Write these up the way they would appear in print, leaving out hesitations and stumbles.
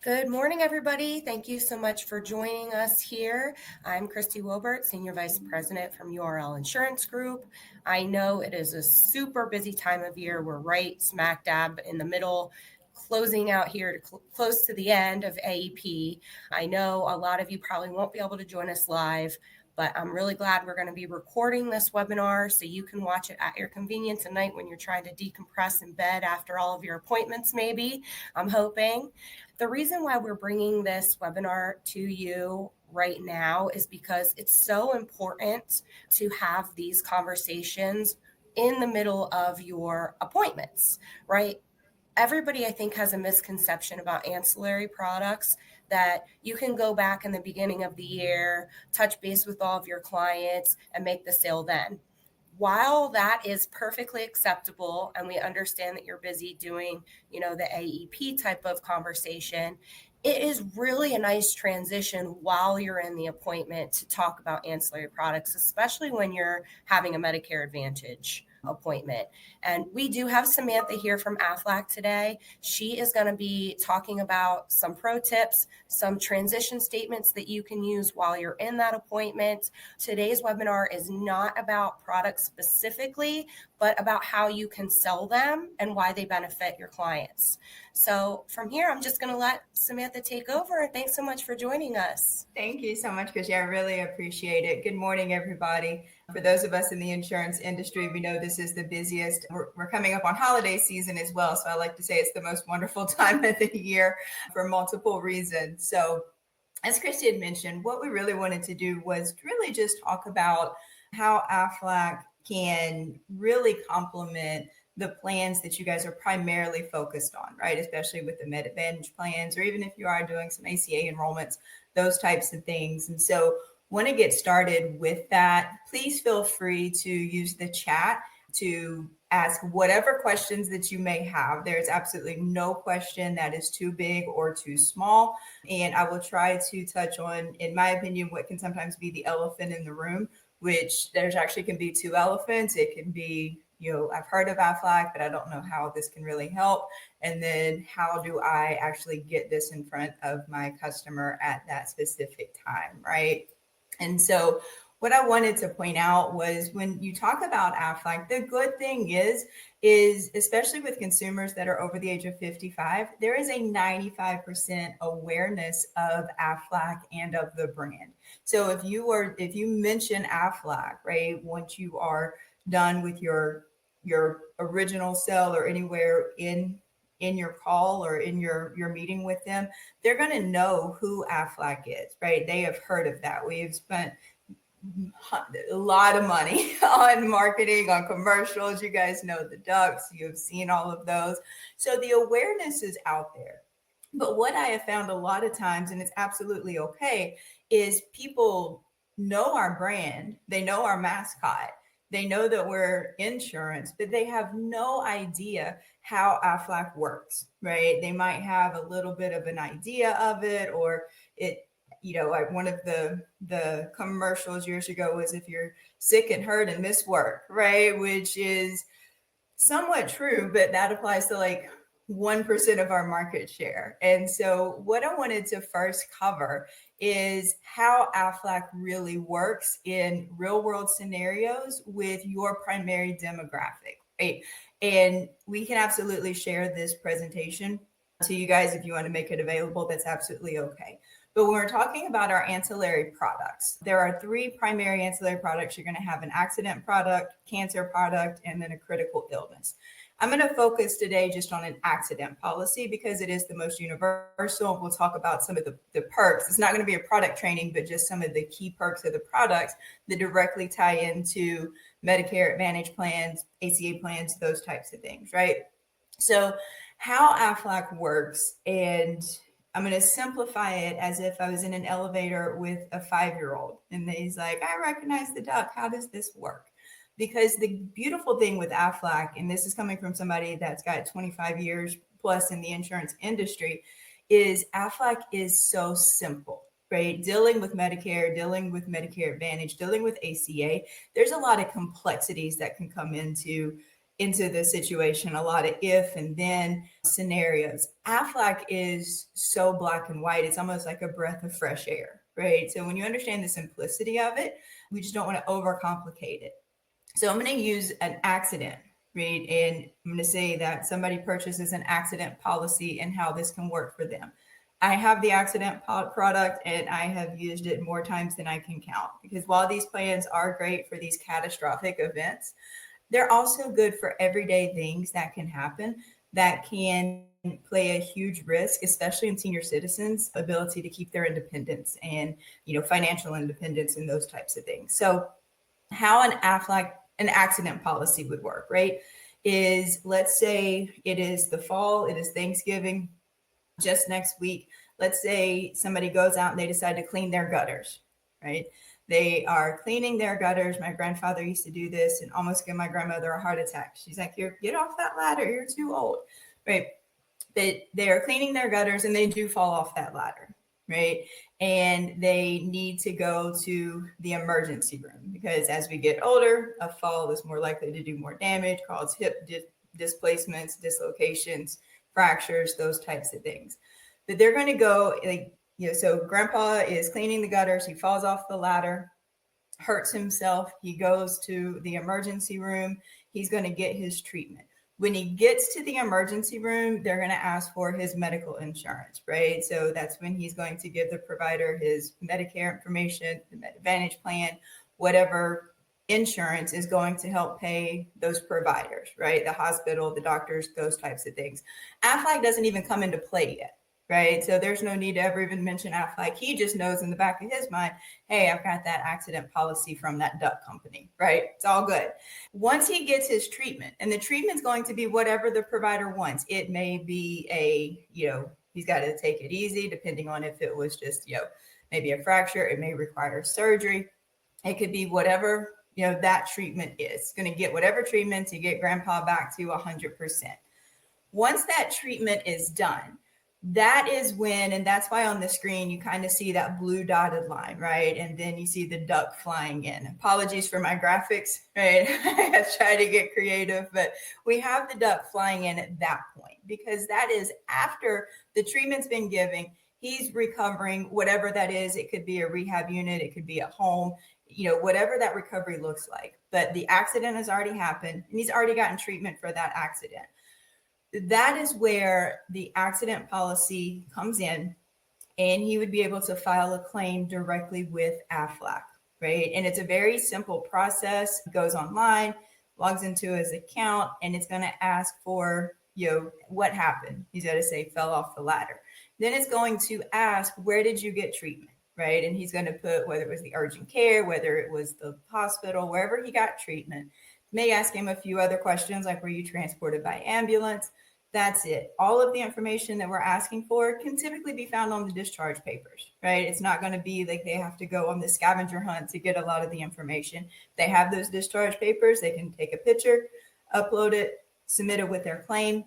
Good morning, everybody. Thank you so much for joining us here. I'm Christy Wilbert, Senior Vice President from URL Insurance Group. I know it is a super busy time of year. We're right smack dab in the middle, closing out here to close to the end of AEP. I know a lot of you probably won't be able to join us live, but I'm really glad we're going to be recording this webinar so you can watch it at your convenience at night when you're trying to decompress in bed after all of your appointments, maybe, I'm hoping. The reason why we're bringing this webinar to you right now is because it's so important to have these conversations in the middle of your appointments, right? Everybody, I think, has a misconception about ancillary products that you can go back in the beginning of the year, touch base with all of your clients, and make the sale then. While that is perfectly acceptable, and we understand that you're busy doing, the AEP type of conversation, it is really a nice transition while you're in the appointment to talk about ancillary products, especially when you're having a Medicare Advantage appointment. And we do have Samantha here from Aflac today. She is going to be talking about some pro tips, some transition statements that you can use while you're in that appointment. Today's webinar is not about products specifically, but about how you can sell them and why they benefit your clients. So from here, I'm just going to let Samantha take over. Thanks so much for joining us. Thank you so much, Christy. I really appreciate it. Good morning, everybody. For those of us in the insurance industry, we know this is the busiest. We're coming up on holiday season as well. So I like to say it's the most wonderful time of the year for multiple reasons. So as Christy had mentioned, what we really wanted to do was really just talk about how Aflac can really complement the plans that you guys are primarily focused on, right? Especially with the Med Advantage plans, or even if you are doing some ACA enrollments, those types of things. And so want to get started with that, please feel free to use the chat to ask whatever questions that you may have. There's absolutely no question that is too big or too small. And I will try to touch on, in my opinion, what can sometimes be the elephant in the room, which there's actually can be two elephants. It can be, I've heard of Aflac, but I don't know how this can really help. And then how do I actually get this in front of my customer at that specific time, right? And so what I wanted to point out was when you talk about Aflac, the good thing is especially with consumers that are over the age of 55, there is a 95% awareness of Aflac and of the brand. So if you mention Aflac, right, once you are done with your original sell or anywhere in your call or in your meeting with them, they're going to know who Aflac is, right? They have heard of that. We have spent a lot of money on marketing, on commercials. You guys know the ducks. You've seen all of those. So the awareness is out there. But what I have found a lot of times, and it's absolutely okay, is people know our brand. They know our mascot. They know that we're insurance, but they have no idea how Aflac works, right? They might have a little bit of an idea of it, or it, like one of the commercials years ago was if you're sick and hurt and miss work, right? Which is somewhat true, but that applies to like 1% of our market share. And so what I wanted to first cover is how Aflac really works in real world scenarios with your primary demographic, right? And we can absolutely share this presentation to you guys if you want to make it available. That's absolutely okay. But when we're talking about our ancillary products, there are three primary ancillary products. You're going to have an accident product, cancer product, and then a critical illness. I'm going to focus today just on an accident policy because it is the most universal. We'll talk about some of the perks. It's not going to be a product training, but just some of the key perks of the products that directly tie into Medicare Advantage plans, ACA plans, those types of things, right? So how Aflac works, and I'm going to simplify it as if I was in an elevator with a 5-year-old and he's like, I recognize the duck. How does this work? Because the beautiful thing with Aflac, and this is coming from somebody that's got 25 years plus in the insurance industry, is Aflac is so simple, right? Dealing with Medicare, dealing with Medicare Advantage, dealing with ACA, there's a lot of complexities that can come into into the situation, a lot of if and then scenarios. Aflac is so black and white. It's almost like a breath of fresh air, right? So when you understand the simplicity of it, we just don't want to overcomplicate it. So I'm going to use an accident, right? And I'm going to say that somebody purchases an accident policy and how this can work for them. I have the accident product and I have used it more times than I can count, because while these plans are great for these catastrophic events, they're also good for everyday things that can happen that can play a huge risk, especially in senior citizens' ability to keep their independence and, financial independence and those types of things. So how an accident policy would work, right, is, let's say it is the fall, it is Thanksgiving, just next week. Let's say somebody goes out and they decide to clean their gutters, right? They are cleaning their gutters. My grandfather used to do this and almost give my grandmother a heart attack. She's like, get off that ladder. You're too old, right? But they're cleaning their gutters and they do fall off that ladder, right? And they need to go to the emergency room because as we get older, a fall is more likely to do more damage, cause hip displacements, dislocations, fractures, those types of things. But they're going to go, so grandpa is cleaning the gutters. He falls off the ladder, hurts himself. He goes to the emergency room. He's going to get his treatment. When he gets to the emergency room, they're going to ask for his medical insurance, right? So that's when he's going to give the provider his Medicare information, the Medicare Advantage plan, whatever insurance is going to help pay those providers, right? The hospital, the doctors, those types of things. Aflac doesn't even come into play yet, right? So there's no need to ever even mention Aflac. He just knows in the back of his mind, hey, I've got that accident policy from that duck company, right? It's all good. Once he gets his treatment, and the treatment's going to be whatever the provider wants. It may be he's got to take it easy, depending on if it was just, maybe a fracture. It may require surgery. It could be whatever, that treatment is. Going to get whatever treatment to get grandpa back to 100%. Once that treatment is done, that is when, and that's why on the screen you kind of see that blue dotted line, right? And then you see the duck flying in. Apologies for my graphics, right? I try to get creative, but we have the duck flying in at that point because that is after the treatment's been given. He's recovering, whatever that is. It could be a rehab unit, it could be a home, whatever that recovery looks like. But the accident has already happened and he's already gotten treatment for that accident. That is where the accident policy comes in, and he would be able to file a claim directly with Aflac, right? And it's a very simple process. It goes online, logs into his account, and it's going to ask for, what happened. He's got to say fell off the ladder. Then it's going to ask, where did you get treatment, right? And he's going to put whether it was the urgent care, whether it was the hospital, wherever he got treatment. May ask him a few other questions like, were you transported by ambulance? That's it. All of the information that we're asking for can typically be found on the discharge papers, right? It's not going to be like they have to go on the scavenger hunt to get a lot of the information. They have those discharge papers. They can take a picture, upload it, submit it with their claim.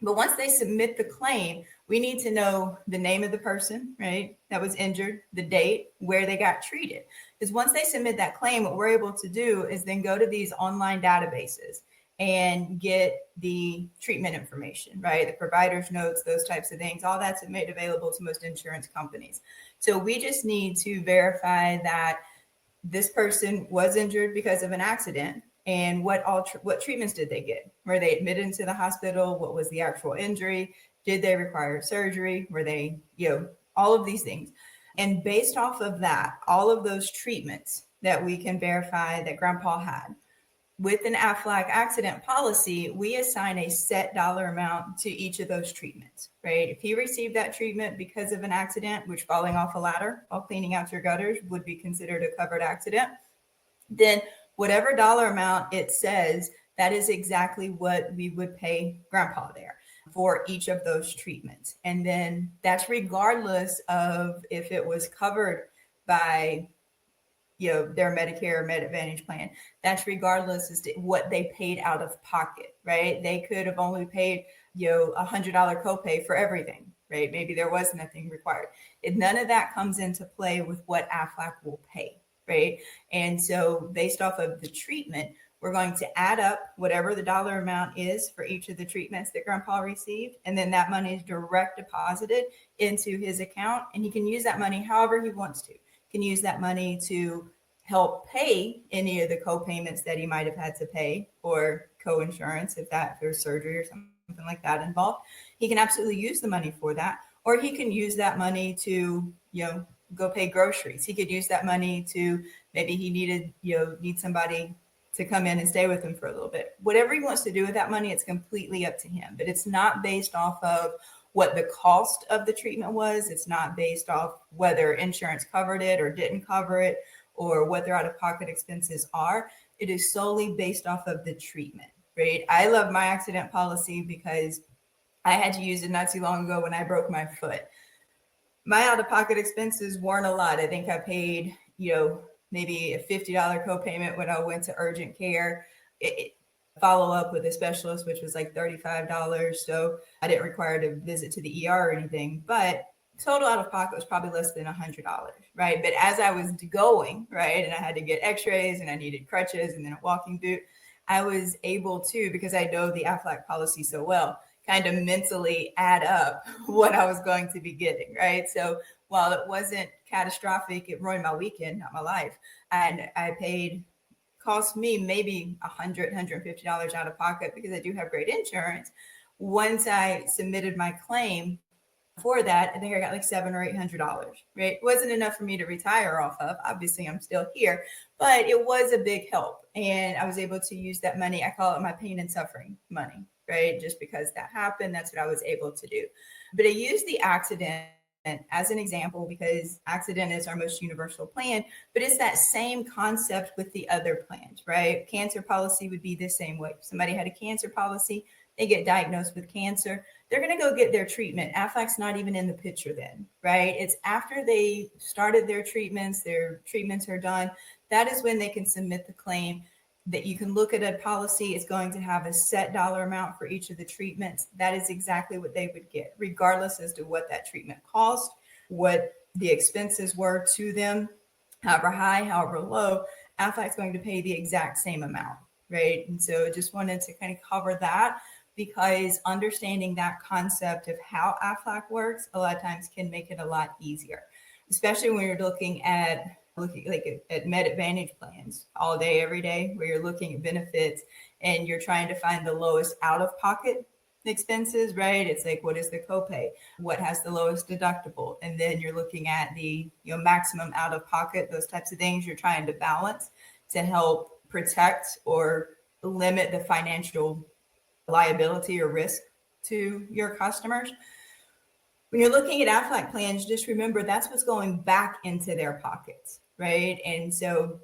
But once they submit the claim, we need to know the name of the person, right, that was injured, the date, where they got treated. Because once they submit that claim, what we're able to do is then go to these online databases and get the treatment information, right? The provider's notes, those types of things, all that's made available to most insurance companies. So we just need to verify that this person was injured because of an accident and what treatments did they get? Were they admitted into the hospital? What was the actual injury? Did they require surgery? Were they, all of these things. And based off of that, all of those treatments that we can verify that grandpa had, with an Aflac accident policy, we assign a set dollar amount to each of those treatments, right? If he received that treatment because of an accident, which falling off a ladder while cleaning out your gutters would be considered a covered accident, then whatever dollar amount it says, that is exactly what we would pay grandpa there for each of those treatments. And then that's regardless of if it was covered by their Medicare or Medicare Advantage plan. That's regardless as to what they paid out of pocket, right? They could have only paid, $100 copay for everything, right? Maybe there was nothing required. None of that comes into play with what Aflac will pay, right? And so based off of the treatment, We're going to add up whatever the dollar amount is for each of the treatments that Grandpa received. And then that money is direct deposited into his account. And he can use that money however he wants to. He can use that money to help pay any of the co-payments that he might have had to pay, or co-insurance if there's surgery or something like that involved. He can absolutely use the money for that. Or he can use that money to, go pay groceries. He could use that money to, maybe he need somebody to come in and stay with him for a little bit. Whatever he wants to do with that money, it's completely up to him. But it's not based off of what the cost of the treatment was. It's not based off whether insurance covered it or didn't cover it, or what their out-of-pocket expenses are. It is solely based off of the treatment, right? I love my accident policy because I had to use it not too long ago when I broke my foot. My out-of-pocket expenses weren't a lot. I think I paid, maybe a $50 copayment when I went to urgent care. Follow up with a specialist, which was like $35. So I didn't require to visit to the ER or anything, but total out of pocket was probably less than $100, right? But as I was going, right, and I had to get x-rays and I needed crutches and then a walking boot, I was able to, because I know the Aflac policy so well, kind of mentally add up what I was going to be getting, right? So while it wasn't catastrophic, it ruined my weekend, not my life. And cost me maybe $100, $150 out of pocket because I do have great insurance. Once I submitted my claim for that, I think I got like $700 or $800, right? It wasn't enough for me to retire off of. Obviously, I'm still here, but it was a big help. And I was able to use that money. I call it my pain and suffering money, right? Just because that happened, that's what I was able to do. But I use the accident as an example because accident is our most universal plan, but it's that same concept with the other plans, right? Cancer policy would be the same way. If somebody had a cancer policy, they get diagnosed with cancer, they're going to go get their treatment. Aflac's not even in the picture then, right? It's after they started their treatments are done. That is when they can submit the claim. That you can look at a policy. It's going to have a set dollar amount for each of the treatments. That is exactly what they would get, regardless as to what that treatment cost, what the expenses were to them, however high, however low. Aflac's going to pay the exact same amount, right? And so I just wanted to kind of cover that, because understanding that concept of how Aflac works a lot of times can make it a lot easier, especially when you're looking at Med Advantage plans all day, every day, where you're looking at benefits and you're trying to find the lowest out-of-pocket expenses, right? It's like, what is the copay? What has the lowest deductible? And then you're looking at the maximum out-of-pocket, those types of things you're trying to balance to help protect or limit the financial liability or risk to your customers. When you're looking at Aflac plans, just remember that's what's going back into their pockets, right? And so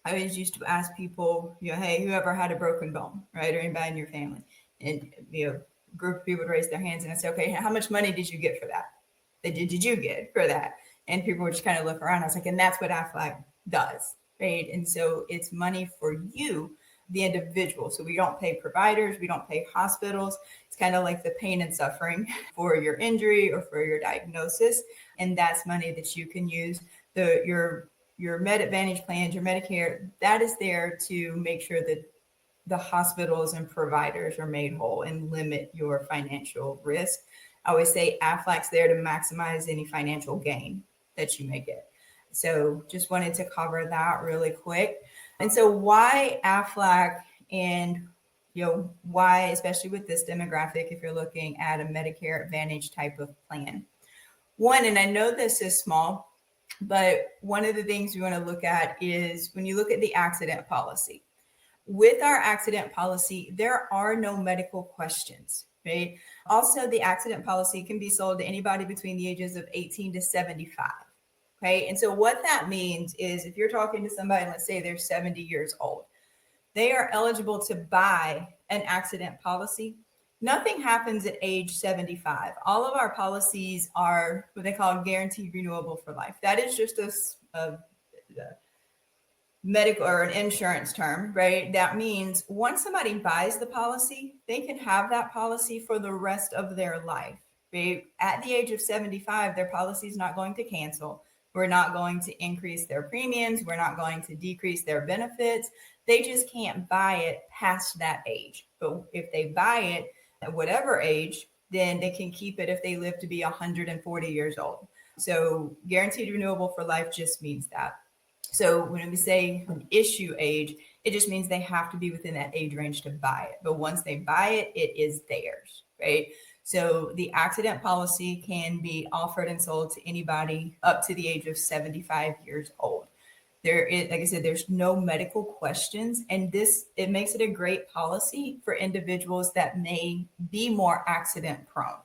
I always used to ask people, hey, whoever had a broken bone, right? Or anybody in your family. And, a group of people would raise their hands and I say, okay, how much money did you get for that? Did you get for that? And people would just kind of look around. I was like, and that's what Aflac does, right? And so it's money for you, the individual. So we don't pay providers, we don't pay hospitals. It's kind of like the pain and suffering for your injury or for your diagnosis. And that's money that you can use. Your Med Advantage plans, your Medicare, that is there to make sure that the hospitals and providers are made whole and limit your financial risk. I always say Aflac's there to maximize any financial gain that you may get. So just wanted to cover that really quick. And so why Aflac, and why, especially with this demographic, if you're looking at a Medicare Advantage type of plan. One, and I know this is small, but one of the things we want to look at is when you look at the accident policy. With our accident policy, there are no medical questions, right? Also, the accident policy can be sold to anybody between the ages of 18 to 75. Okay. And so what that means is if you're talking to somebody, let's say they're 70 years old, they are eligible to buy an accident policy. Nothing happens at age 75. All of our policies are what they call guaranteed renewable for life. That is just a medical or an insurance term, right? That means once somebody buys the policy, they can have that policy for the rest of their life. Right? At the age of 75, their policy is not going to cancel. We're not going to increase their premiums. We're not going to decrease their benefits. They just can't buy it past that age. But if they buy it at whatever age, then they can keep it if they live to be 140 years old. So guaranteed renewable for life just means that. So when we say an issue age, it just means they have to be within that age range to buy it. But once they buy it, it is theirs, right? So the accident policy can be offered and sold to anybody up to the age of 75 years old. There is, like I said, there's no medical questions, and it makes it a great policy for individuals that may be more accident prone,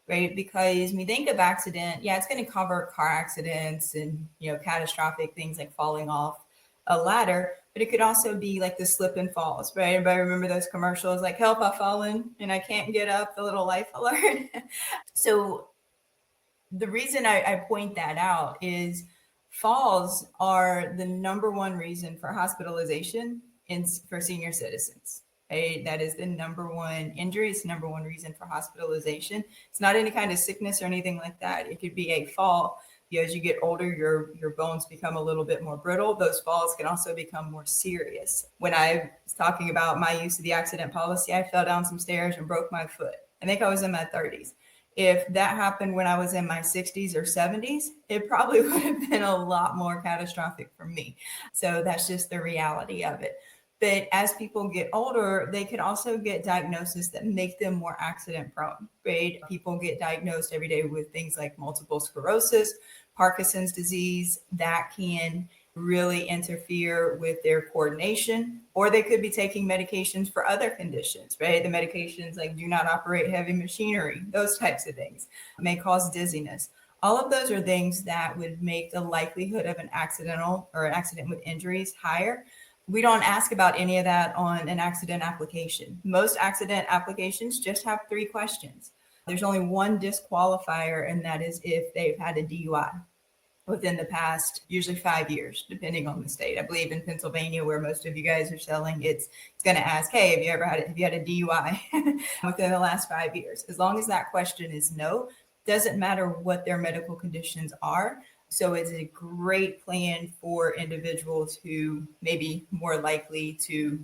right? Because when you think of accident, yeah, it's going to cover car accidents and, catastrophic things like falling off a ladder, but it could also be like the slip and falls, right? Everybody remember those commercials like, help, I've fallen and I can't get up, the little life alert. So the reason I point that out is falls are the number one reason for hospitalization for senior citizens. Right? That is the number one injury. It's the number one reason for hospitalization. It's not any kind of sickness or anything like that. It could be a fall. As you get older, your bones become a little bit more brittle. Those falls can also become more serious. When I was talking about my use of the accident policy, I fell down some stairs and broke my foot. I think I was in my 30s. If that happened when I was in my 60s or 70s, it probably would have been a lot more catastrophic for me. So that's just the reality of it. But as people get older, they can also get diagnoses that make them more accident prone, right? People get diagnosed every day with things like multiple sclerosis, Parkinson's disease, that can really interfere with their coordination, or they could be taking medications for other conditions, right? The medications like do not operate heavy machinery, those types of things may cause dizziness. All of those are things that would make the likelihood of an accident with injuries higher. We don't ask about any of that on an accident application. Most accident applications just have 3 questions. There's only one disqualifier, and that is if they've had a DUI within the past, usually 5 years, depending on the state. I believe in Pennsylvania, where most of you guys are selling, it's going to ask, hey, have you had a DUI within the last 5 years? As long as that question is no, doesn't matter what their medical conditions are. So it's a great plan for individuals who may be more likely to,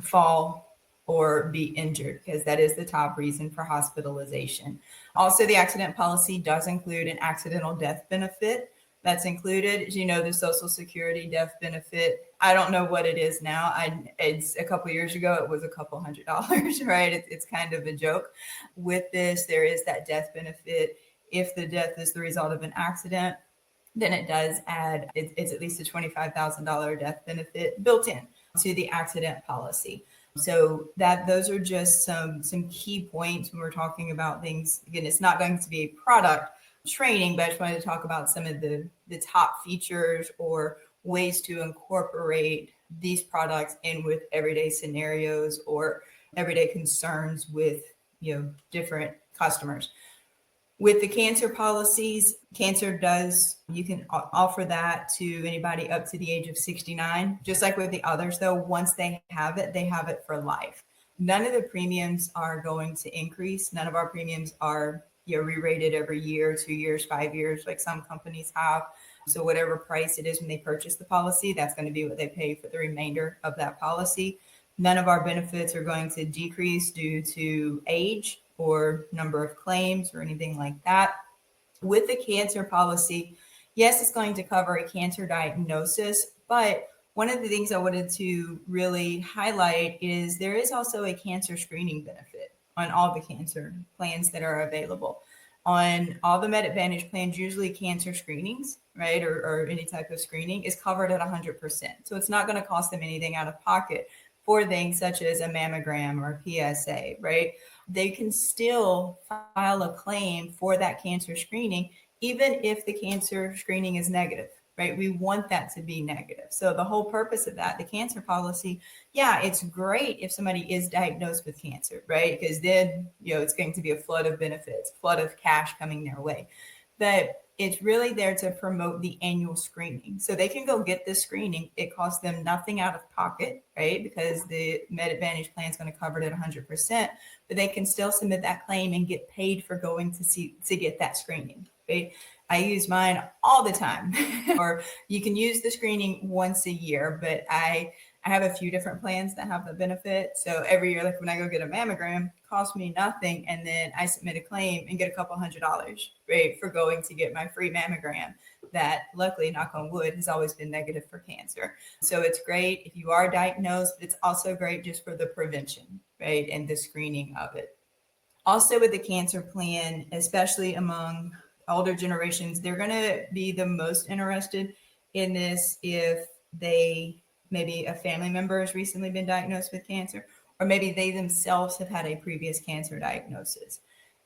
fall or be injured, because that is the top reason for hospitalization. Also, the accident policy does include an accidental death benefit. That's included. As you know, the Social Security death benefit, I don't know what it is now. It's a couple of years ago, it was a couple $100s, right? It's kind of a joke. With this, there is that death benefit. If the death is the result of an accident, then it does add, it's at least a $25,000 death benefit built in to the accident policy. So those are just some key points when we're talking about things. Again, it's not going to be a product training, but I just wanted to talk about some of the top features or ways to incorporate these products in with everyday scenarios or everyday concerns with different customers. With the cancer policies, you can offer that to anybody up to the age of 69. Just like with the others, though, once they have it for life. None of the premiums are going to increase. None of our premiums are re-rated every year, 2 years, 5 years, like some companies have. So whatever price it is when they purchase the policy, that's going to be what they pay for the remainder of that policy. None of our benefits are going to decrease due to age or number of claims or anything like that. With the cancer policy, yes, it's going to cover a cancer diagnosis, but one of the things I wanted to really highlight is there is also a cancer screening benefit on all the cancer plans that are available. On all the Medicare Advantage plans, usually cancer screenings, right, or any type of screening is covered at 100%. So it's not going to cost them anything out of pocket for things such as a mammogram or a PSA, right? They can still file a claim for that cancer screening, even if the cancer screening is negative, right? We want that to be negative. So the whole purpose of that, the cancer policy, yeah, it's great if somebody is diagnosed with cancer, right? Because then, it's going to be a flood of benefits, flood of cash coming their way. But it's really there to promote the annual screening. So they can go get this screening. It costs them nothing out of pocket, right? Because the Med Advantage plan is going to cover it at 100%, but they can still submit that claim and get paid for going to get that screening, right? I use mine all the time. Or you can use the screening once a year, but I have a few different plans that have the benefit. So every year, like when I go get a mammogram, it costs me nothing. And then I submit a claim and get a couple $100, right, for going to get my free mammogram that, luckily, knock on wood, has always been negative for cancer. So it's great if you are diagnosed, but it's also great just for the prevention, right, and the screening of it. Also with the cancer plan, especially among older generations, they're going to be the most interested in this if maybe a family member has recently been diagnosed with cancer, or maybe they themselves have had a previous cancer diagnosis.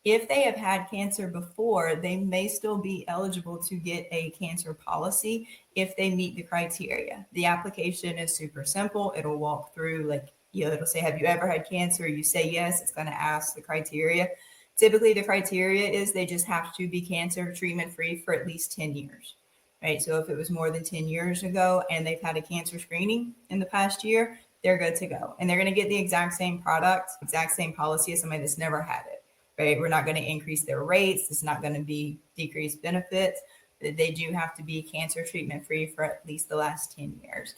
If they have had cancer before, they may still be eligible to get a cancer policy if they meet the criteria. The application is super simple. It'll walk through, it'll say, have you ever had cancer? You say yes, it's going to ask the criteria. Typically, the criteria is they just have to be cancer treatment free for at least 10 years, right? So if it was more than 10 years ago and they've had a cancer screening in the past year, they're good to go. And they're going to get the exact same product, exact same policy as somebody that's never had it, right? We're not going to increase their rates. It's not going to be decreased benefits. They do have to be cancer treatment free for at least the last 10 years.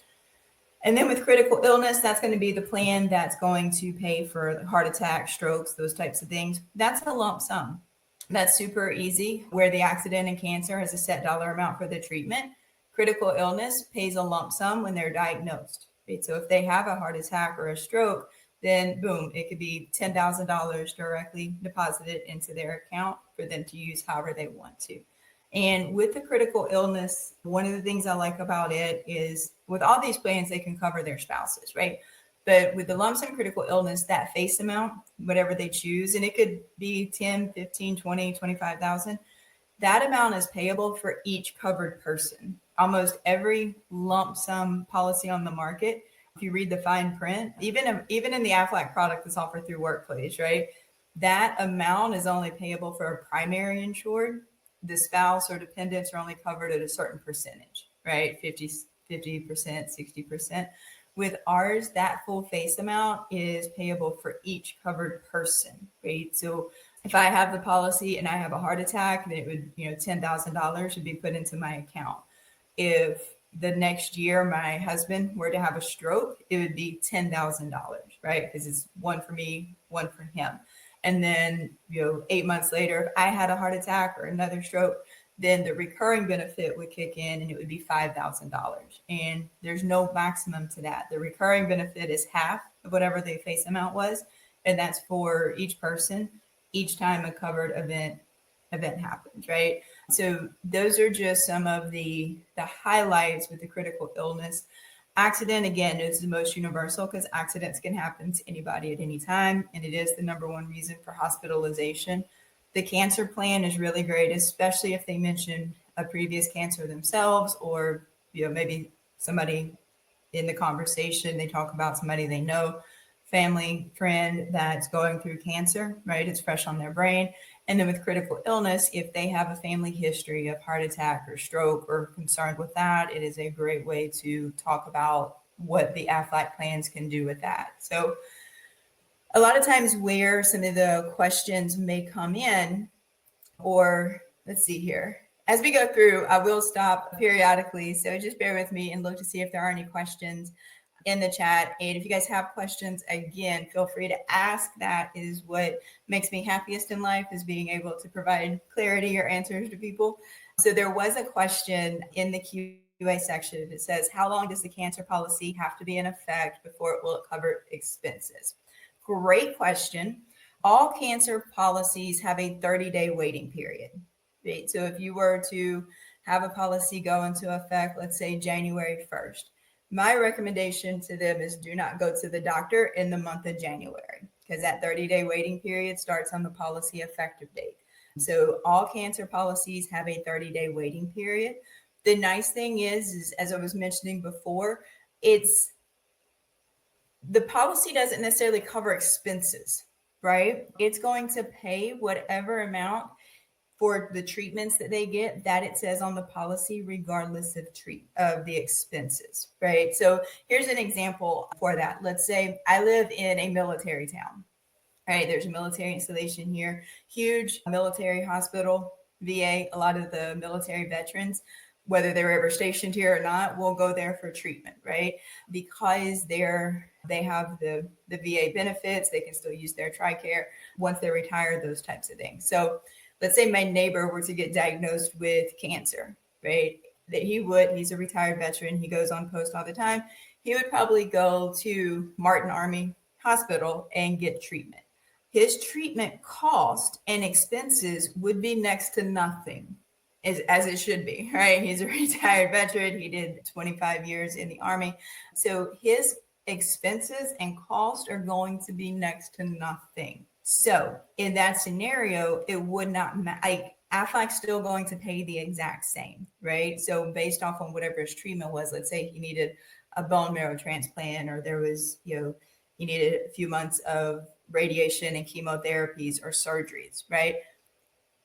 And then with critical illness, that's going to be the plan that's going to pay for heart attack, strokes, those types of things. That's a lump sum. That's super easy, where the accident and cancer has a set dollar amount for the treatment. Critical illness pays a lump sum when they're diagnosed. Right? So if they have a heart attack or a stroke, then boom, it could be $10,000 directly deposited into their account for them to use however they want to. And with the critical illness, one of the things I like about it is with all these plans, they can cover their spouses, right? But with the lump sum critical illness, that face amount, whatever they choose, and it could be 10, 15, 20, 25,000, that amount is payable for each covered person. Almost every lump sum policy on the market, if you read the fine print, even in the Aflac product that's offered through Workplace, right? That amount is only payable for a primary insured. The spouse or dependents are only covered at a certain percentage, right? 50%, 60%. With ours, that full face amount is payable for each covered person, right? So if I have the policy and I have a heart attack, then it would, $10,000 would be put into my account. If the next year my husband were to have a stroke, it would be $10,000, right? Because it's one for me, one for him. And then, 8 months later, if I had a heart attack or another stroke, then the recurring benefit would kick in and it would be $5,000. And there's no maximum to that. The recurring benefit is half of whatever the face amount was. And that's for each person, each time a covered event happens, right? So those are just some of the highlights with the critical illness. Accident, again, is the most universal because accidents can happen to anybody at any time, and it is the number one reason for hospitalization. The cancer plan is really great, especially if they mention a previous cancer themselves, or maybe somebody in the conversation, they talk about somebody they know, family, friend that's going through cancer, right? It's fresh on their brain. And then with critical illness, if they have a family history of heart attack or stroke or concerned with that, it is a great way to talk about what the Aflac plans can do with that. So a lot of times where some of the questions may come in, or let's see here, as we go through, I will stop periodically. So just bear with me and look to see if there are any questions in the chat. And if you guys have questions, again, feel free to ask. That is what makes me happiest in life, is being able to provide clarity or answers to people. So there was a question in the QA section. It says, how long does the cancer policy have to be in effect before it will cover expenses? Great question. All cancer policies have a 30-day waiting period. Right? So if you were to have a policy go into effect, let's say January 1st, my recommendation to them is do not go to the doctor in the month of January, because that 30-day waiting period starts on the policy effective date. So all cancer policies have a 30-day waiting period. The nice thing is, as I was mentioning before, the policy doesn't necessarily cover expenses, right? It's going to pay whatever amount for the treatments that they get, that it says on the policy, regardless of the expenses, right? So here's an example for that. Let's say I live in a military town, right? There's a military installation here, huge military hospital. VA, a lot of the military veterans, whether they were ever stationed here or not, will go there for treatment, right? Because they have the VA benefits, they can still use their TRICARE once they're retired, those types of things. So let's say my neighbor were to get diagnosed with cancer, right? He's a retired veteran, he goes on post all the time. He would probably go to Martin Army Hospital and get treatment. His treatment cost and expenses would be next to nothing, as it should be, right? He's a retired veteran. He did 25 years in the Army. So his expenses and cost are going to be next to nothing. So in that scenario, it would not matter. Aflac's still going to pay the exact same, right? So based off on whatever his treatment was, let's say he needed a bone marrow transplant, or there was, he needed a few months of radiation and chemotherapies or surgeries, right?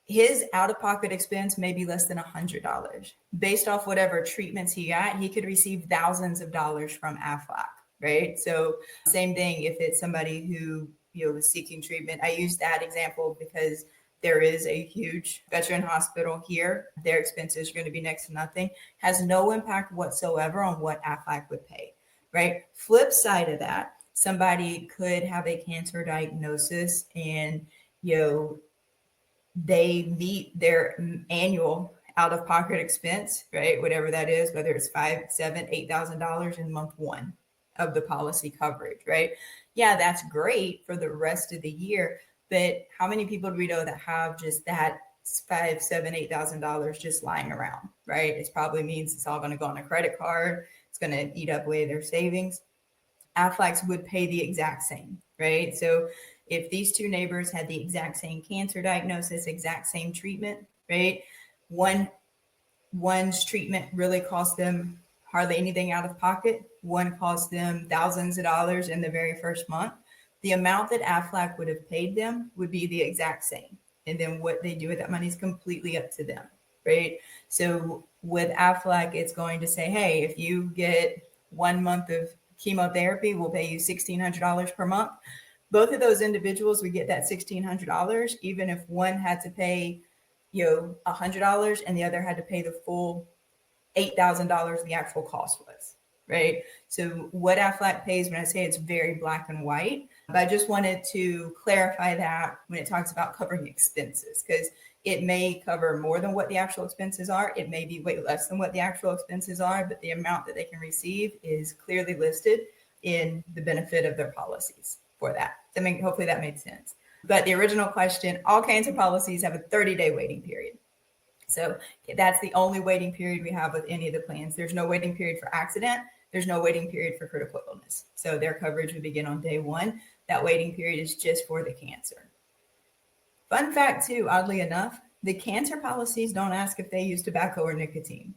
His out-of-pocket expense may be less than $100. Based off whatever treatments he got, he could receive thousands of dollars from Aflac, right? So same thing if it's somebody who was seeking treatment. I use that example because there is a huge veteran hospital here. Their expenses are going to be next to nothing. Has no impact whatsoever on what Aflac would pay, right? Flip side of that, somebody could have a cancer diagnosis and, they meet their annual out-of-pocket expense, right? Whatever that is, whether it's $5,000, $7,000, $8,000 in month one of the policy coverage, right? Yeah, that's great for the rest of the year. But how many people do we know that have just that $5,000, $7,000, $8,000 just lying around, right? It probably means it's all going to go on a credit card. It's going to eat up away their savings. Aflac would pay the exact same, right? So if these two neighbors had the exact same cancer diagnosis, exact same treatment, right? One's treatment really cost them hardly anything out of pocket. One cost them thousands of dollars in the very first month. The amount that Aflac would have paid them would be the exact same. And then what they do with that money is completely up to them, right? So with Aflac, it's going to say, hey, if you get 1 month of chemotherapy, we'll pay you $1,600 per month. Both of those individuals would get that $1,600, even if one had to pay, $100 and the other had to pay the full $8,000 the actual cost was, right? So what Aflac pays, when I say it's very black and white, but I just wanted to clarify that when it talks about covering expenses, because it may cover more than what the actual expenses are. It may be way less than what the actual expenses are, but the amount that they can receive is clearly listed in the benefit of their policies for that. Hopefully that made sense. But the original question, all cancer policies have a 30-day waiting period. So that's the only waiting period we have with any of the plans. There's no waiting period for accident. There's no waiting period for critical illness. So their coverage would begin on day one. That waiting period is just for the cancer. Fun fact too, oddly enough, the cancer policies don't ask if they use tobacco or nicotine.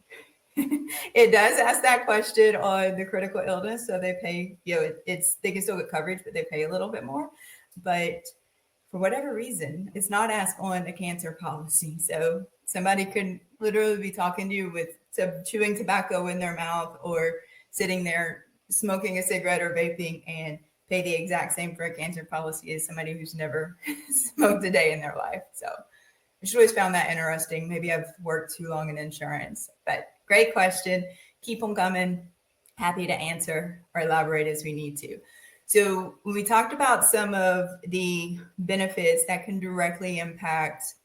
It does ask that question on the critical illness. So they pay, they can still get coverage, but they pay a little bit more. But for whatever reason, it's not asked on a cancer policy. So somebody could literally be talking to you with chewing tobacco in their mouth or sitting there smoking a cigarette or vaping and pay the exact same for a cancer policy as somebody who's never smoked a day in their life. So I just always found that interesting. Maybe I've worked too long in insurance, but great question. Keep them coming. Happy to answer or elaborate as we need to. So when we talked about some of the benefits that can directly impact,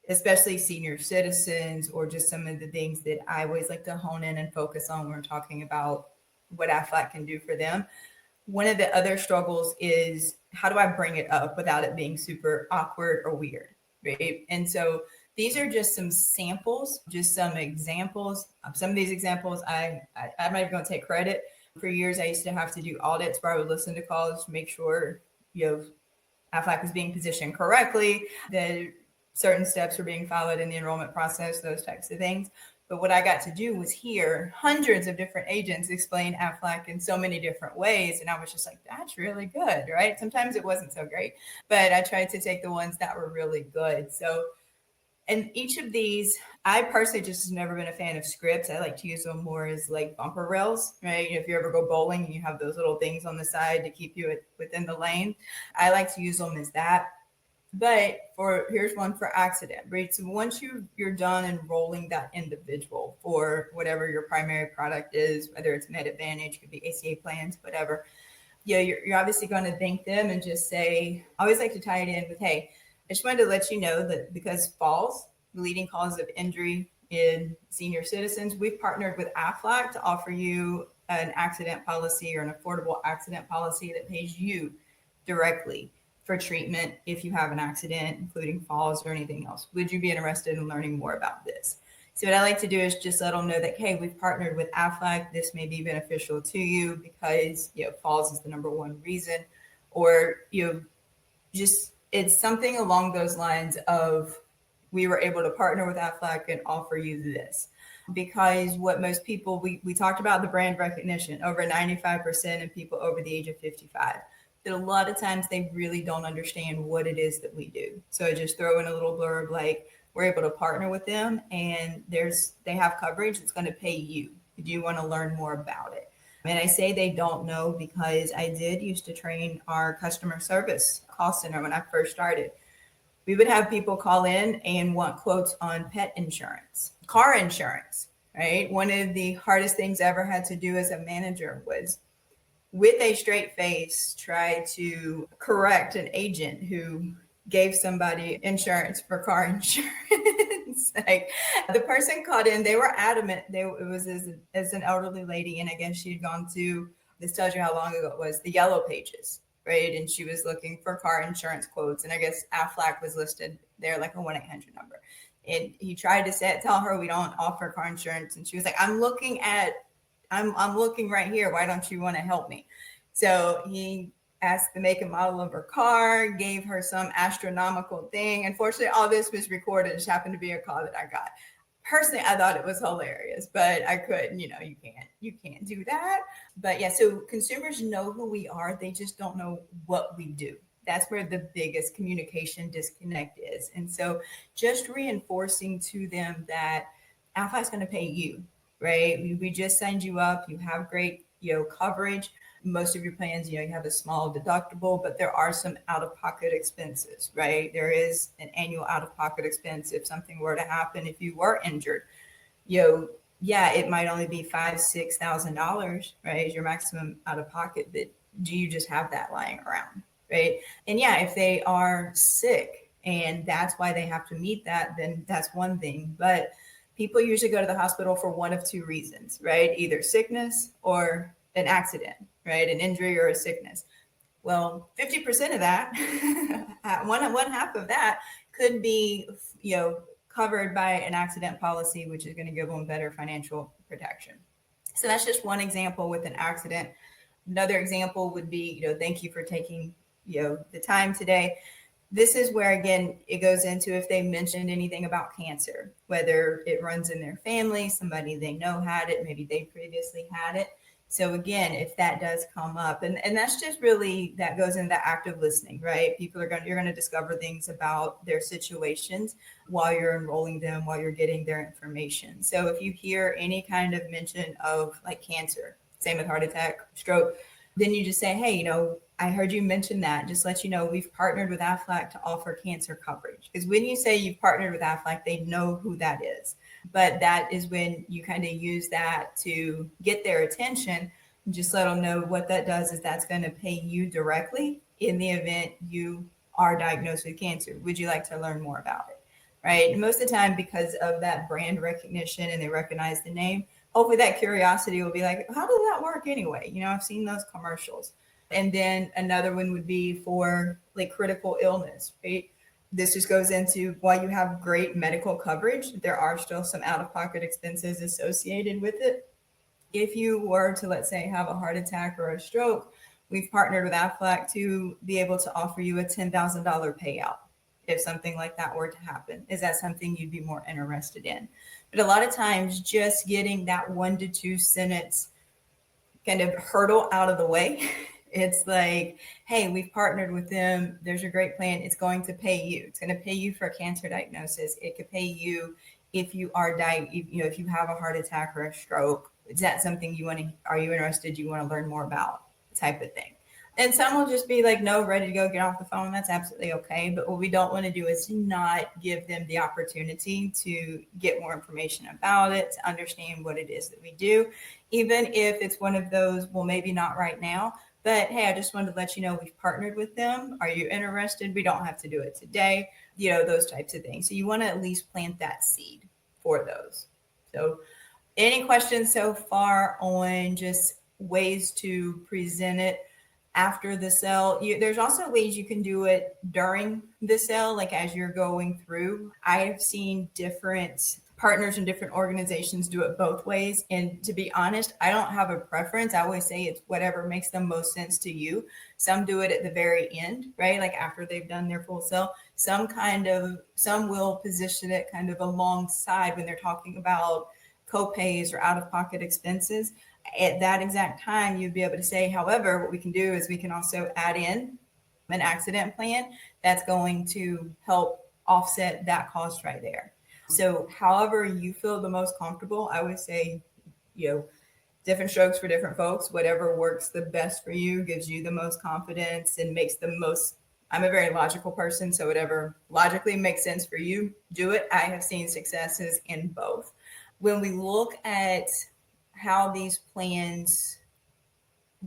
especially senior citizens, or just some of the things that I always like to hone in and focus on when we're talking about what Aflac can do for them. One of the other struggles is, how do I bring it up without it being super awkward or weird, right? And so these are just some samples, just some examples. Some of these examples, I'm not even going to take credit. For years, I used to have to do audits where I would listen to calls to make sure, Aflac was being positioned correctly, that certain steps were being followed in the enrollment process, those types of things. But what I got to do was hear hundreds of different agents explain Aflac in so many different ways. And I was just like, that's really good, right? Sometimes it wasn't so great, but I tried to take the ones that were really good. So, and each of these, I personally just have never been a fan of scripts. I like to use them more as like bumper rails, right? If you ever go bowling and you have those little things on the side to keep you within the lane, I like to use them as that. But here's one for accident, right? So once you're done enrolling that individual for whatever your primary product is, whether it's Med Advantage, could be ACA plans, whatever, you're obviously going to thank them and just say, I always like to tie it in with, hey, I just wanted to let you know that because falls, the leading cause of injury in senior citizens, we've partnered with Aflac to offer you an accident policy or an affordable accident policy that pays you directly for treatment if you have an accident, including falls or anything else. Would you be interested in learning more about this? So what I like to do is just let them know that, hey, we've partnered with Aflac. This may be beneficial to you because, falls is the number one reason, or, just it's something along those lines of, we were able to partner with Aflac and offer you this. Because what most people, we talked about the brand recognition, over 95% of people over the age of 55. That a lot of times they really don't understand what it is that we do. So I just throw in a little blurb like, we're able to partner with them and they have coverage that's going to pay you. Do you want to learn more about it? And I say they don't know because I did used to train our customer service call center when I first started. We would have people call in and want quotes on pet insurance, car insurance, right? One of the hardest things I ever had to do as a manager was, with a straight face, try to correct an agent who gave somebody insurance for car insurance. Like, the person called in, they were adamant. It was as an elderly lady, and I guess she had gone to, this tells you how long ago it was, the Yellow Pages, right? And she was looking for car insurance quotes, and I guess Aflac was listed there, like a 1-800 number. And he tried to tell her we don't offer car insurance, and she was like, I'm looking right here. Why don't you want to help me? So he asked the make and model of her car, gave her some astronomical thing. Unfortunately, all this was recorded. It just happened to be a call that I got. Personally, I thought it was hilarious, but I couldn't, you can't do that. But yeah, so consumers know who we are. They just don't know what we do. That's where the biggest communication disconnect is. And so just reinforcing to them that Aflac is going to pay you, right? We just signed you up. You have great, coverage. Most of your plans, you have a small deductible, but there are some out-of-pocket expenses, right? There is an annual out-of-pocket expense if something were to happen, if you were injured. It might only be $5,000-$6,000, right? Is your maximum out-of-pocket, but do you just have that lying around, right? And if they are sick and that's why they have to meet that, then that's one thing. But people usually go to the hospital for one of two reasons, right? Either sickness or an accident, right? An injury or a sickness. Well, 50% of that, one half of that could be, covered by an accident policy, which is going to give them better financial protection. So that's just one example with an accident. Another example would be, thank you for taking, the time today. This is where, again, it goes into if they mentioned anything about cancer, whether it runs in their family, somebody they know had it, maybe they previously had it. So again, if that does come up, and that's just really, that goes into active listening, right? You're going to discover things about their situations while you're enrolling them, while you're getting their information. So if you hear any kind of mention of like cancer, same with heart attack, stroke, then you just say, hey, I heard you mention that. Just let you know, we've partnered with Aflac to offer cancer coverage. Because when you say you've partnered with Aflac, they know who that is. But that is when you kind of use that to get their attention. Just let them know what that does is that's going to pay you directly in the event you are diagnosed with cancer. Would you like to learn more about it? Right. And most of the time, because of that brand recognition and they recognize the name, hopefully that curiosity will be like, how does that work anyway? I've seen those commercials. And then another one would be for like critical illness, right? This just goes into, while you have great medical coverage, there are still some out-of-pocket expenses associated with it. If you were to, let's say, have a heart attack or a stroke, we've partnered with Aflac to be able to offer you a $10,000 payout if something like that were to happen. Is that something you'd be more interested in? But a lot of times, just getting that 1 to 2 sentence kind of hurdle out of the way. It's like, hey, we've partnered with them. There's a great plan. It's going to pay you. It's going to pay you for a cancer diagnosis. It could pay you if you are if you have a heart attack or a stroke. Is that something you want to? Are you interested? You want to learn more about? Type of thing. And some will just be like, no, ready to go, get off the phone. That's absolutely okay. But what we don't want to do is not give them the opportunity to get more information about it, to understand what it is that we do, even if it's one of those, well, maybe not right now, but hey, I just wanted to let you know we've partnered with them. Are you interested? We don't have to do it today, those types of things. So you want to at least plant that seed for those. So any questions so far on just ways to present it after the sale? There's also ways you can do it during the sale, like as you're going through. I've seen different partners and different organizations do it both ways. And to be honest, I don't have a preference. I always say it's whatever makes the most sense to you. Some do it at the very end, right? Like after they've done their full sale. Some will position it kind of alongside when they're talking about co-pays or out-of-pocket expenses. At that exact time, you'd be able to say, however, what we can do is we can also add in an accident plan that's going to help offset that cost right there. So however you feel the most comfortable, I would say, different strokes for different folks. Whatever works the best for you, gives you the most confidence and makes the most. I'm a very logical person, so whatever logically makes sense for you, do it. I have seen successes in both. When we look at how these plans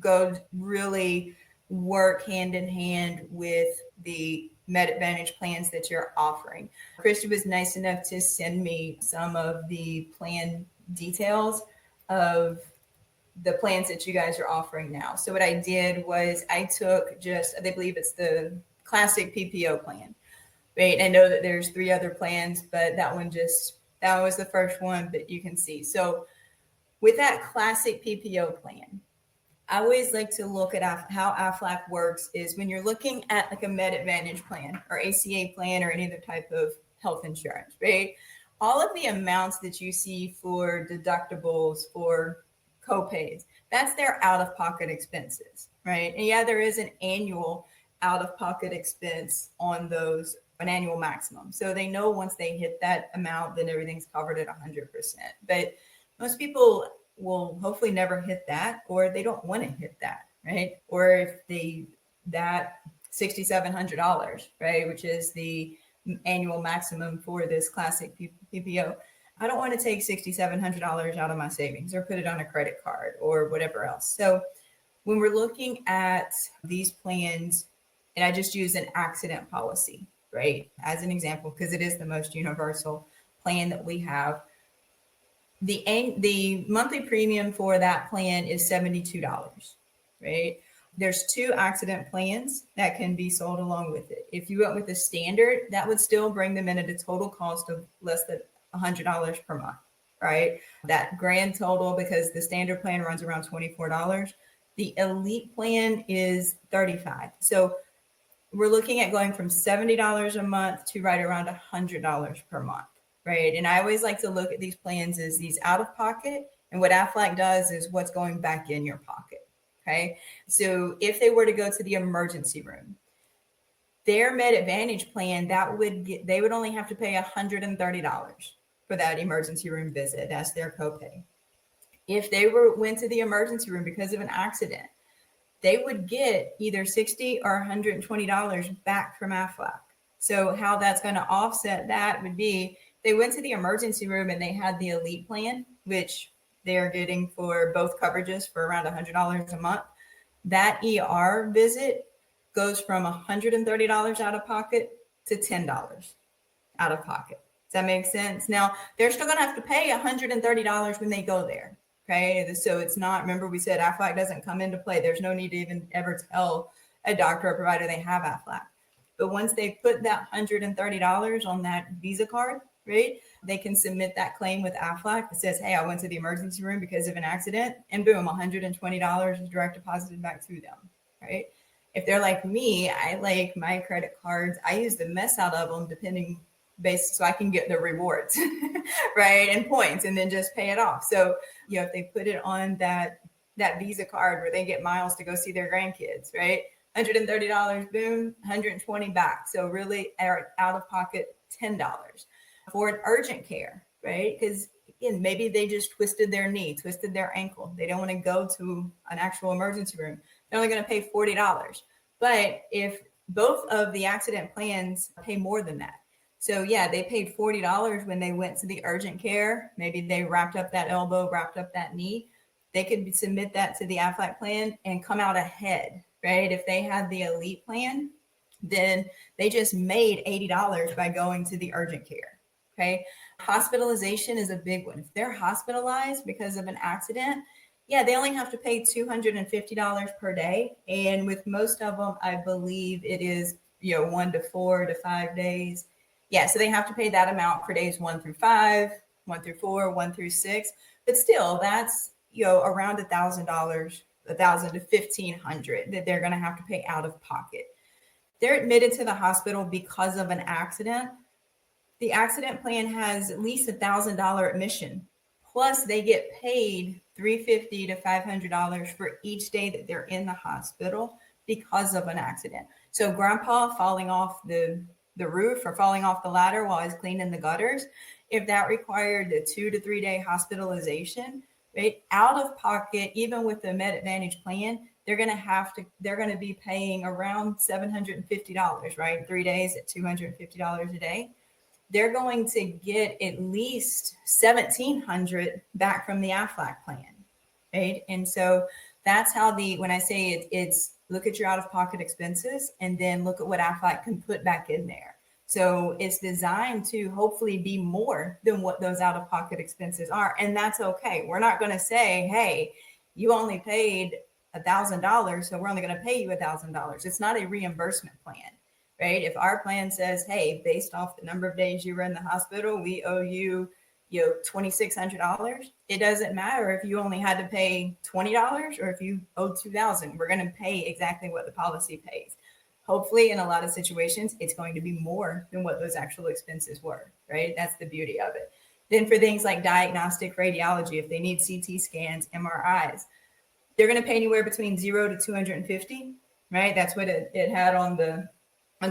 go, really work hand in hand with the Med Advantage plans that you're offering. Christy was nice enough to send me some of the plan details of the plans that you guys are offering now. So what I did was I took they believe it's the classic PPO plan, right? I know that there's 3 other plans, but that was the first one, but you can see. So with that classic PPO plan, I always like to look at how Aflac works is when you're looking at like a Med Advantage plan or ACA plan or any other type of health insurance, right? All of the amounts that you see for deductibles, for co-pays, that's their out-of-pocket expenses, right? And yeah, there is an annual out-of-pocket expense on those, an annual maximum. So they know once they hit that amount, then everything's covered at 100%. But most people will hopefully never hit that, or they don't want to hit that, right? Or if that $6,700, right, which is the annual maximum for this classic PPO, I don't want to take $6,700 out of my savings or put it on a credit card or whatever else. So when we're looking at these plans, and I just use an accident policy, right, as an example, because it is the most universal plan that we have. The monthly premium for that plan is $72, right? There's 2 accident plans that can be sold along with it. If you went with the standard, that would still bring them in at a total cost of less than $100 per month, right? That grand total, because the standard plan runs around $24. The elite plan is $35. So we're looking at going from $70 a month to right around $100 per month. Right. And I always like to look at these plans as these out of pocket. And what Aflac does is what's going back in your pocket. Okay. So if they were to go to the emergency room, their Med Advantage plan, they would only have to pay $130 for that emergency room visit. That's their copay. If they went to the emergency room because of an accident, they would get either $60 or $120 back from Aflac. So how that's going to offset that would be, they went to the emergency room and they had the elite plan, which they're getting for both coverages for around $100 a month. That ER visit goes from $130 out of pocket to $10 out of pocket. Does that make sense? Now, they're still going to have to pay $130 when they go there. Okay. So it's not, remember we said Aflac doesn't come into play. There's no need to even ever tell a doctor or provider they have Aflac. But once they put that $130 on that Visa card, right, they can submit that claim with Aflac that says, hey, I went to the emergency room because of an accident, and boom, $120 is direct deposited back to them, right? If they're like me, I like my credit cards, I use the mess out of them so I can get the rewards, right, and points, and then just pay it off. So, if they put it on that Visa card where they get miles to go see their grandkids, right, $130, boom, $120 back. So really out of pocket $10 for an urgent care, right? Because again, maybe they just twisted their knee, twisted their ankle. They don't want to go to an actual emergency room. they're only going to pay $40. But if both of the accident plans pay more than that. So yeah, they paid $40 when they went to the urgent care. Maybe they wrapped up that elbow, wrapped up that knee. They could submit that to the Aflac plan and come out ahead, right? If they had the elite plan, then they just made $80 by going to the urgent care. Okay. Hospitalization is a big one. If they're hospitalized because of an accident, yeah, they only have to pay $250 per day. And with most of them, I believe it is, 1 to 4 to 5 days. Yeah, so they have to pay that amount for days 1 through 5, 1 through 4, 1 through 6. But still, that's, around $1,000, $1,000 to $1,500 that they're going to have to pay out of pocket. They're admitted to the hospital because of an accident. The accident plan has at least $1,000 admission. Plus, they get paid $350 to $500 for each day that they're in the hospital because of an accident. So grandpa falling off the roof or falling off the ladder while he's cleaning the gutters, if that required a 2 to 3 day hospitalization, right, out of pocket, even with the Med Advantage plan, they're going to be paying around $750, right? 3 days at $250 a day. They're going to get at least $1,700 back from the Aflac plan, right? And so that's how when I say it's look at your out-of-pocket expenses and then look at what Aflac can put back in there. So it's designed to hopefully be more than what those out-of-pocket expenses are. And that's okay. We're not going to say, hey, you only paid $1,000, so we're only going to pay you $1,000. It's not a reimbursement plan, right? If our plan says, hey, based off the number of days you were in the hospital, we owe you, $2,600. It doesn't matter if you only had to pay $20 or if you owed $2,000. We're going to pay exactly what the policy pays. Hopefully, in a lot of situations, it's going to be more than what those actual expenses were, right? That's the beauty of it. Then for things like diagnostic radiology, if they need CT scans, MRIs, they're going to pay anywhere between 0 to 250, right? That's what it had on the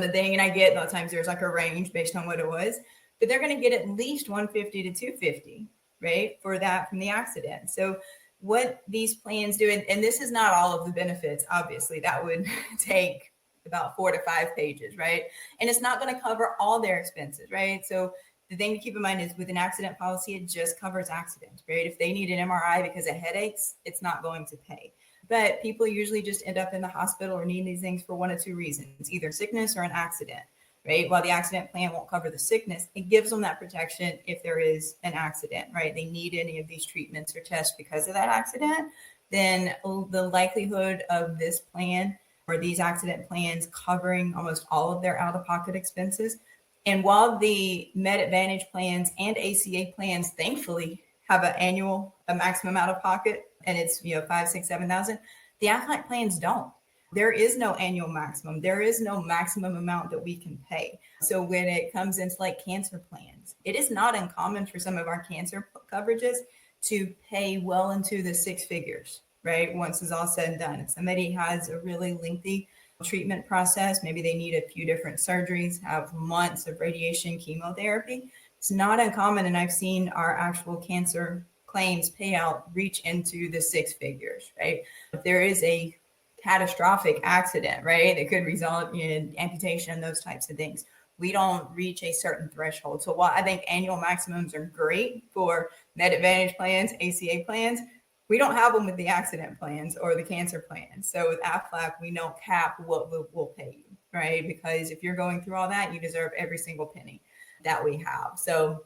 thing. And I get a lot of times there's like a range based on what it was, but they're going to get at least 150 to 250, right? For that from the accident. So what these plans do, and this is not all of the benefits, obviously, that would take about 4 to 5 pages, right? And it's not going to cover all their expenses, right? So the thing to keep in mind is with an accident policy, it just covers accidents, right? If they need an MRI because of headaches, it's not going to pay. But people usually just end up in the hospital or need these things for 1 of 2 reasons, either sickness or an accident, right? While the accident plan won't cover the sickness, it gives them that protection if there is an accident, right? They need any of these treatments or tests because of that accident, then the likelihood of this plan or these accident plans covering almost all of their out-of-pocket expenses. And while the Med Advantage plans and ACA plans, thankfully, have a maximum out-of-pocket, and it's 5, 6, 7,000, the Aflac plans don't. There is no annual maximum. There is no maximum amount that we can pay. So when it comes into like cancer plans, it is not uncommon for some of our cancer coverages to pay well into the 6 figures, right? Once it's all said and done. If somebody has a really lengthy treatment process, maybe they need a few different surgeries, have months of radiation chemotherapy, it's not uncommon. And I've seen our actual cancer claims payout reach into the 6 figures, right? If there is a catastrophic accident, right, that could result in amputation, those types of things, we don't reach a certain threshold. So while I think annual maximums are great for Med Advantage plans, ACA plans, we don't have them with the accident plans or the cancer plans. So with Aflac, we don't cap what we'll pay you, right? Because if you're going through all that, you deserve every single penny that we have. So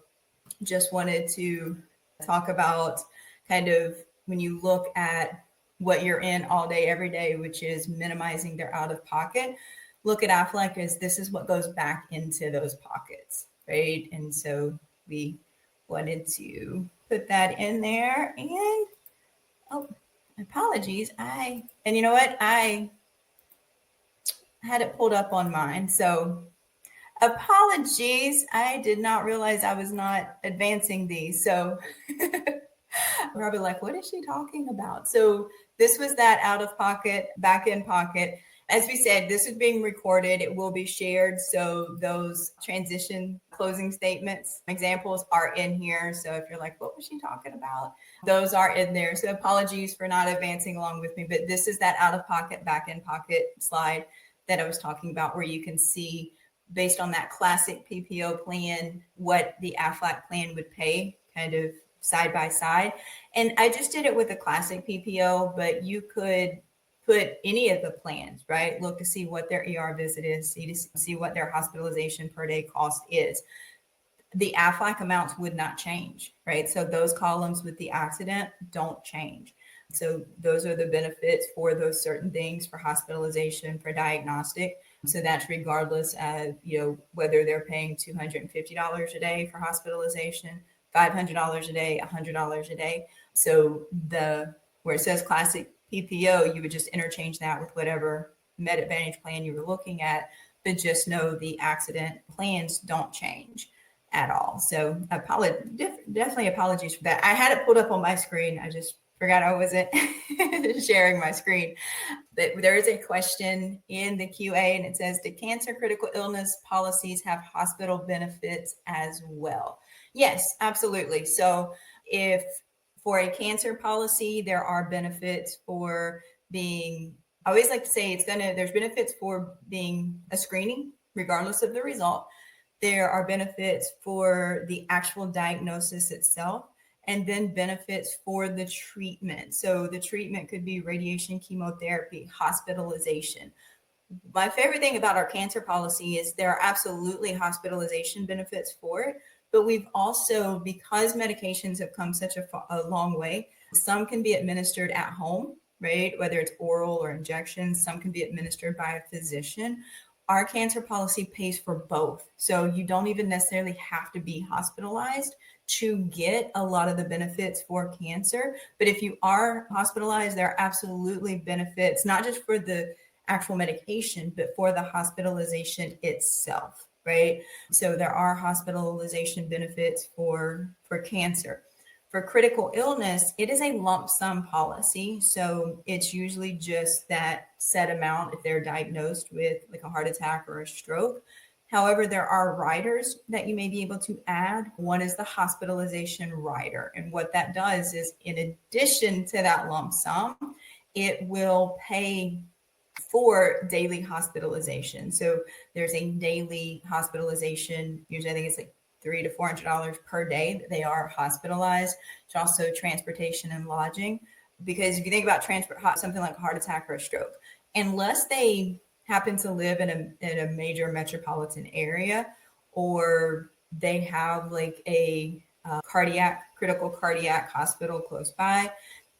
just wanted to talk about kind of when you look at what you're in all day, every day, which is minimizing their out of pocket, look at Aflac as this is what goes back into those pockets, right? And so we wanted to put that in there. And oh, apologies. And you know what? I had it pulled up on mine. So apologies. I did not realize I was not advancing these. So we're probably like, what is she talking about? So this was that out of pocket, back in pocket. As we said, this is being recorded. It will be shared. So those transition closing statements examples are in here. So if you're like, what was she talking about? Those are in there. So apologies for not advancing along with me, but this is that out of pocket, back in pocket slide that I was talking about, where you can see based on that classic PPO plan, what the Aflac plan would pay kind of side by side. And I just did it with a classic PPO, but you could put any of the plans, right? Look to see what their ER visit is, see what their hospitalization per day cost is. The Aflac amounts would not change, right? So those columns with the accident don't change. So those are the benefits for those certain things, for hospitalization, for diagnostic. So that's regardless of, whether they're paying $250 a day for hospitalization, $500 a day, $100 a day. So where it says classic PPO, you would just interchange that with whatever Med Advantage plan you were looking at, but just know the accident plans don't change at all. So definitely apologies for that. I had it pulled up on my screen. I just forgot I wasn't sharing my screen. But there is a question in the QA and it says, do cancer critical illness policies have hospital benefits as well? Yes, absolutely. So if for a cancer policy, there are benefits for being, I always like to say there's benefits for being a screening, regardless of the result. There are benefits for the actual diagnosis itself, and then benefits for the treatment. So the treatment could be radiation, chemotherapy, hospitalization. My favorite thing about our cancer policy is there are absolutely hospitalization benefits for it, but we've also, because medications have come such a long way, some can be administered at home, right? Whether it's oral or injections, some can be administered by a physician. Our cancer policy pays for both. So you don't even necessarily have to be hospitalized to get a lot of the benefits for cancer. But if you are hospitalized, there are absolutely benefits, not just for the actual medication, but for the hospitalization itself, right? So there are hospitalization benefits for cancer. For critical illness, it is a lump sum policy. So it's usually just that set amount if they're diagnosed with like a heart attack or a stroke. However, there are riders that you may be able to add. One is the hospitalization rider. And what that does is, in addition to that lump sum, it will pay for daily hospitalization. So there's a daily hospitalization, usually I think it's like $300 to $400 per day that they are hospitalized. There's also transportation and lodging, because if you think about something like a heart attack or a stroke, unless they happen to live in a major metropolitan area, or they have like a critical cardiac hospital close by,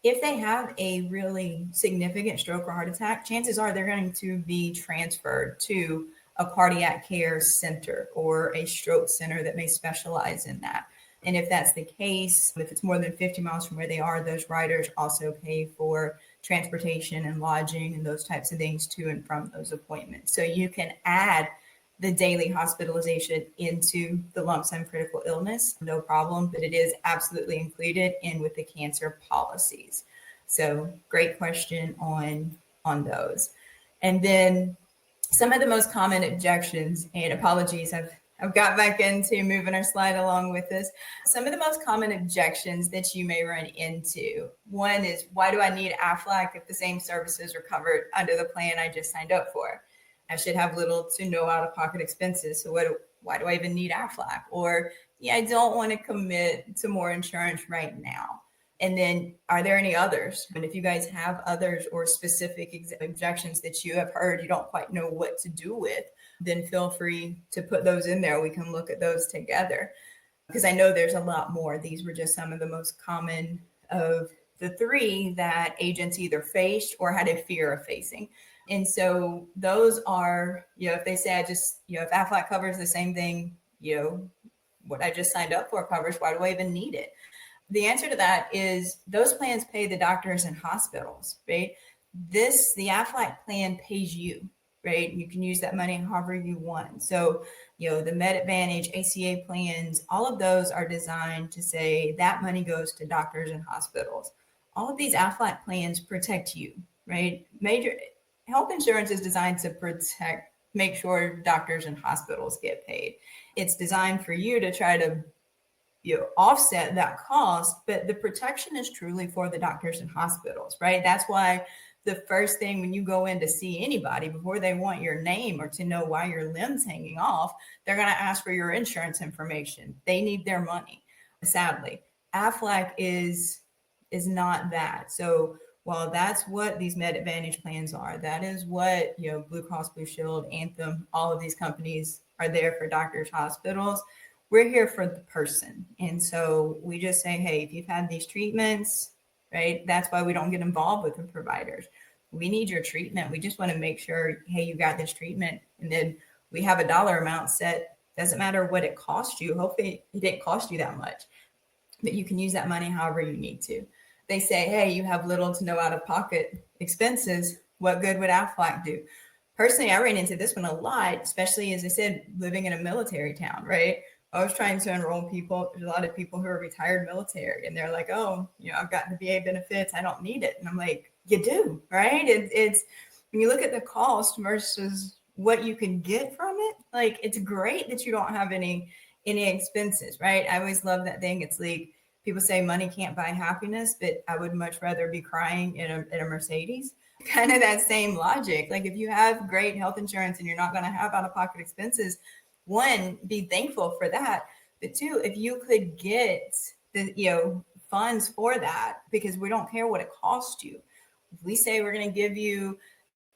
if they have a really significant stroke or heart attack, chances are they're going to be transferred to a cardiac care center or a stroke center that may specialize in that. And if that's the case, if it's more than 50 miles from where they are, those riders also pay for transportation and lodging and those types of things to and from those appointments. So you can add the daily hospitalization into the lump sum critical illness, no problem, but it is absolutely included in with the cancer policies. So great question on those. And then some of the most common objections, and apologies, I've got back into moving our slide along with this. Some of the most common objections that you may run into. One is, why do I need Aflac if the same services are covered under the plan I just signed up for? I should have little to no out-of-pocket expenses. So why do I even need Aflac? Or, I don't want to commit to more insurance right now. And then, are there any others? And if you guys have others or specific objections that you have heard you don't quite know what to do with, then feel free to put those in there. We can look at those together, because I know there's a lot more. These were just some of the most common of the three that agents either faced or had a fear of facing. And so those are, if they say, if Aflac covers the same thing, what I just signed up for covers, why do I even need it? The answer to that is those plans pay the doctors and hospitals, right? The Aflac plan pays you, right? You can use that money however you want. So, the Med Advantage, ACA plans, all of those are designed to say that money goes to doctors and hospitals. All of these Aflac plans protect you, right? health insurance is designed to make sure doctors and hospitals get paid. It's designed for you to try to offset that cost, but the protection is truly for the doctors and hospitals, right? That's why the first thing when you go in to see anybody, before they want your name or to know why your limb's hanging off, they're going to ask for your insurance information. They need their money. Sadly, Aflac is not that. So while that's what these Med Advantage plans are, that is what, Blue Cross Blue Shield, Anthem, all of these companies are there for doctors, hospitals. We're here for the person. And so we just say, hey, if you've had these treatments, right? That's why we don't get involved with the providers. We need your treatment. We just want to make sure, hey, you got this treatment. And then we have a dollar amount set. Doesn't matter what it cost you. Hopefully it didn't cost you that much, but you can use that money however you need to. They say, hey, you have little to no out-of-pocket expenses. What good would Aflac do? Personally, I ran into this one a lot, especially, as I said, living in a military town, right? I was trying to enroll people. There's a lot of people who are retired military, and they're like, oh, I've got the VA benefits. I don't need it. And I'm like, you do, right? It's when you look at the cost versus what you can get from it, like, it's great that you don't have any expenses, right? I always love that thing. It's like people say money can't buy happiness, but I would much rather be crying in a Mercedes. Kind of that same logic. Like, if you have great health insurance and you're not going to have out-of-pocket expenses, one, be thankful for that. But two, if you could get the funds for that, because we don't care what it costs you. If we say we're going to give you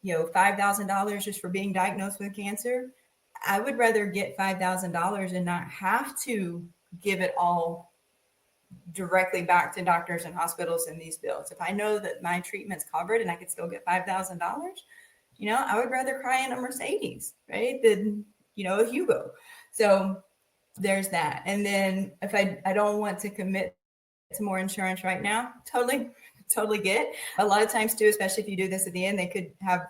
$5,000 just for being diagnosed with cancer, I would rather get $5,000 and not have to give it all directly back to doctors and hospitals in these bills. If I know that my treatment's covered and I could still get $5,000, I would rather cry in a Mercedes, right, than a Hugo. So there's that. And then if I don't want to commit to more insurance right now, totally get. A lot of times too, especially if you do this at the end, they could have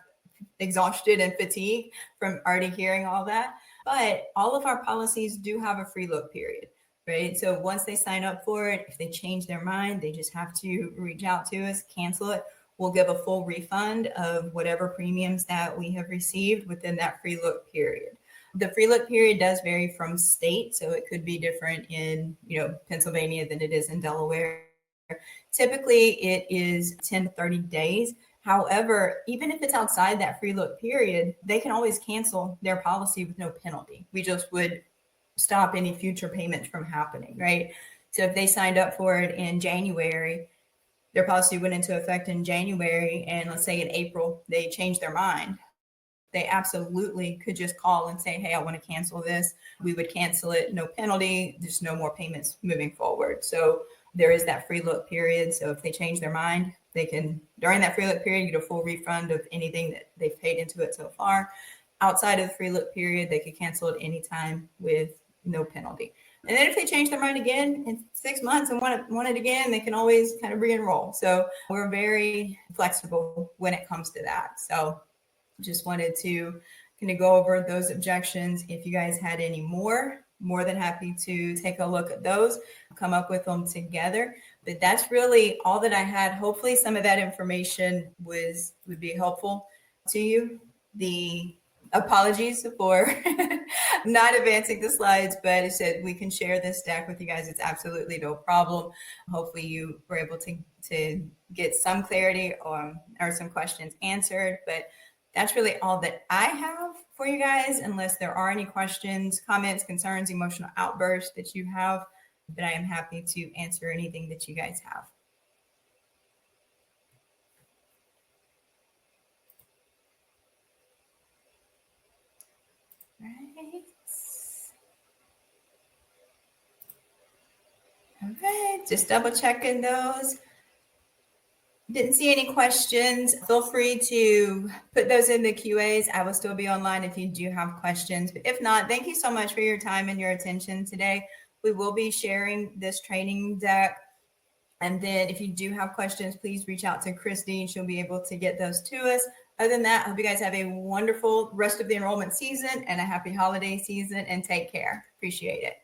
exhausted and fatigue from already hearing all that. But all of our policies do have a free look period, right? So once they sign up for it, if they change their mind, they just have to reach out to us, cancel it. We'll give a full refund of whatever premiums that we have received within that free look period. The free look period does vary from state, so it could be different in Pennsylvania than it is in Delaware. Typically, it is 10 to 30 days. However, even if it's outside that free look period, they can always cancel their policy with no penalty. We just would stop any future payments from happening, right? So if they signed up for it in January, their policy went into effect in January, and let's say in April, they changed their mind. They absolutely could just call and say, hey, I want to cancel this. We would cancel it, no penalty, just no more payments moving forward. So there is that free look period. So if they change their mind, they can, during that free look period, get a full refund of anything that they've paid into it so far. Outside of the free look period, they could cancel it anytime with no penalty. And then if they change their mind again in 6 months and want it again, they can always kind of re-enroll. So we're very flexible when it comes to that. So just wanted to kind of go over those objections. If you guys had any more than happy to take a look at those, come up with them together. But that's really all that I had. Hopefully some of that information would be helpful to you. The apologies for not advancing the slides, but I said we can share this deck with you guys. It's absolutely no problem. Hopefully you were able to get some clarity or some questions answered. But that's really all that I have for you guys, unless there are any questions, comments, concerns, emotional outbursts that you have. But I am happy to answer anything that you guys have. Right. Okay, just double checking those. Didn't see any questions. Feel free to put those in the QAs. I will still be online if you do have questions. But if not, thank you so much for your time and your attention today. We will be sharing this training deck. And then if you do have questions, please reach out to Christy. She'll be able to get those to us. Other than that, I hope you guys have a wonderful rest of the enrollment season and a happy holiday season, and take care. Appreciate it.